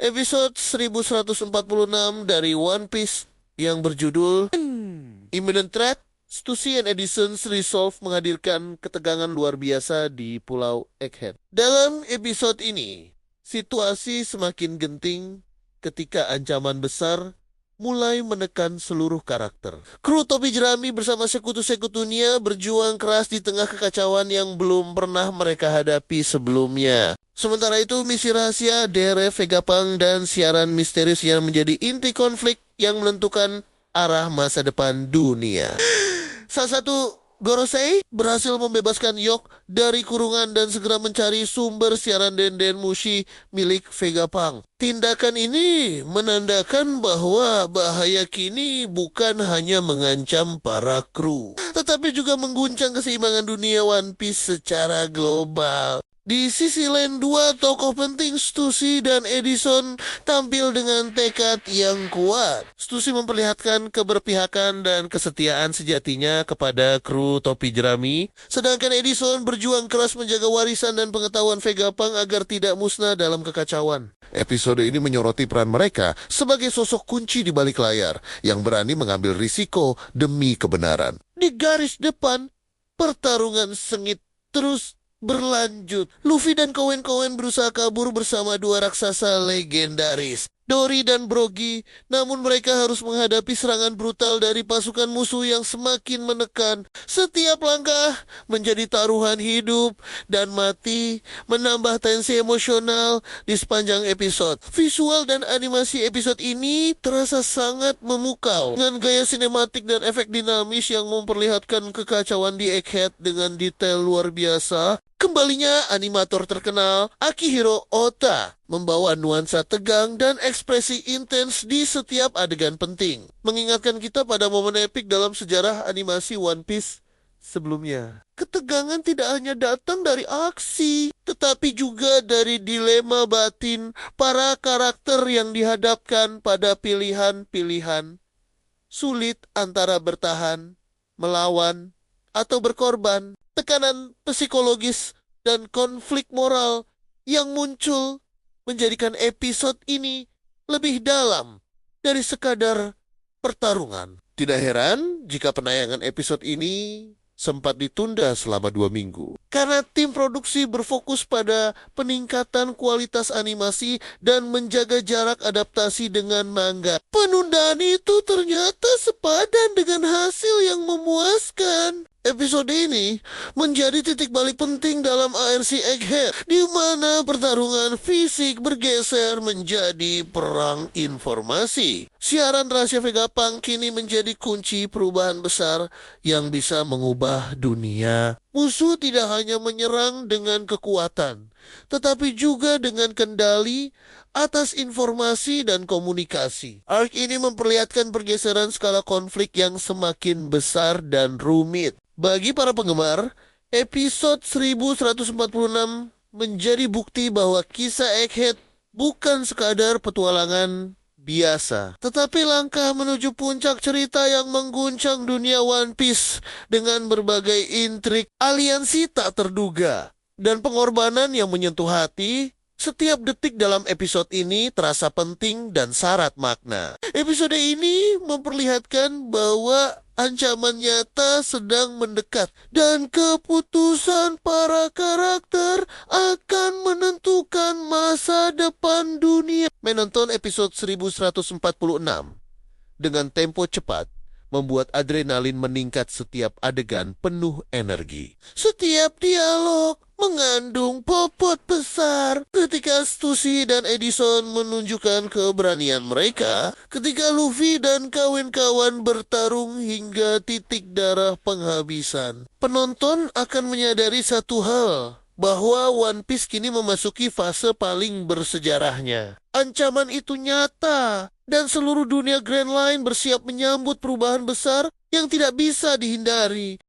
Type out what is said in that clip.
episode 1146 dari One Piece yang berjudul Imminent Threat. Stussy and Edison's Resolve menghadirkan ketegangan luar biasa di Pulau Egghead. Dalam episode ini, situasi semakin genting ketika ancaman besar mulai menekan seluruh karakter. Kru topi jerami bersama sekutu-sekutunya berjuang keras di tengah kekacauan yang belum pernah mereka hadapi sebelumnya. Sementara itu, misi rahasia, DRF, Vegapunk, dan siaran misterius yang menjadi inti konflik yang menentukan arah masa depan dunia. Salah satu Gorosei berhasil membebaskan Yok dari kurungan dan segera mencari sumber siaran Denden Mushi milik Vegapunk. Tindakan ini menandakan bahwa bahaya kini bukan hanya mengancam para kru, tetapi juga mengguncang keseimbangan dunia One Piece secara global. Di sisi lain, dua tokoh penting, Stussy dan Edison, tampil dengan tekad yang kuat. Stussy memperlihatkan keberpihakan dan kesetiaan sejatinya kepada kru topi jerami, sedangkan Edison berjuang keras menjaga warisan dan pengetahuan Vegapunk agar tidak musnah dalam kekacauan. Episode ini menyoroti peran mereka sebagai sosok kunci di balik layar yang berani mengambil risiko demi kebenaran. Di garis depan, pertarungan sengit terus berlanjut. Luffy dan kawan-kawan berusaha kabur bersama dua raksasa legendaris, Dory dan Brogy, namun mereka harus menghadapi serangan brutal dari pasukan musuh yang semakin menekan. Setiap langkah menjadi taruhan hidup dan mati, menambah tensi emosional di sepanjang episode. Visual dan animasi episode ini terasa sangat memukau, dengan gaya sinematik dan efek dinamis yang memperlihatkan kekacauan di Egghead dengan detail luar biasa. Kembalinya animator terkenal Akihiro Ota membawa nuansa tegang dan ekspresi intens di setiap adegan penting, mengingatkan kita pada momen epik dalam sejarah animasi One Piece sebelumnya. Ketegangan tidak hanya datang dari aksi, tetapi juga dari dilema batin para karakter yang dihadapkan pada pilihan-pilihan sulit antara bertahan, melawan, atau berkorban. Tekanan psikologis dan konflik moral yang muncul menjadikan episode ini lebih dalam dari sekadar pertarungan. Tidak heran jika penayangan episode ini sempat ditunda selama 2 minggu. Karena tim produksi berfokus pada peningkatan kualitas animasi dan menjaga jarak adaptasi dengan manga. Penundaan itu ternyata sepadan dengan hasil yang memuaskan. Episode ini menjadi titik balik penting dalam ARC Egghead, di mana pertarungan fisik bergeser menjadi perang informasi. Siaran rahasia Vegapunk kini menjadi kunci perubahan besar yang bisa mengubah dunia. Musuh tidak hanya menyerang dengan kekuatan, tetapi juga dengan kendali atas informasi dan komunikasi. Arc ini memperlihatkan pergeseran skala konflik yang semakin besar dan rumit. Bagi para penggemar, episode 1146 menjadi bukti bahwa kisah Egghead bukan sekadar petualangan biasa, tetapi langkah menuju puncak cerita yang mengguncang dunia One Piece dengan berbagai intrik, aliansi tak terduga, dan pengorbanan yang menyentuh hati. Setiap detik dalam episode ini terasa penting dan syarat makna. Episode ini memperlihatkan bahwa ancaman nyata sedang mendekat dan keputusan para karakter akan menentukan masa depan dunia. Menonton episode 1146 dengan tempo cepat membuat adrenalin meningkat, setiap adegan penuh energi. Setiap dialog mengandung bobot besar. Ketika Stussy dan Edison menunjukkan keberanian mereka, ketika Luffy dan kawan-kawan bertarung hingga titik darah penghabisan, penonton akan menyadari satu hal, bahwa One Piece kini memasuki fase paling bersejarahnya. Ancaman itu nyata, dan seluruh dunia Grand Line bersiap menyambut perubahan besar yang tidak bisa dihindari.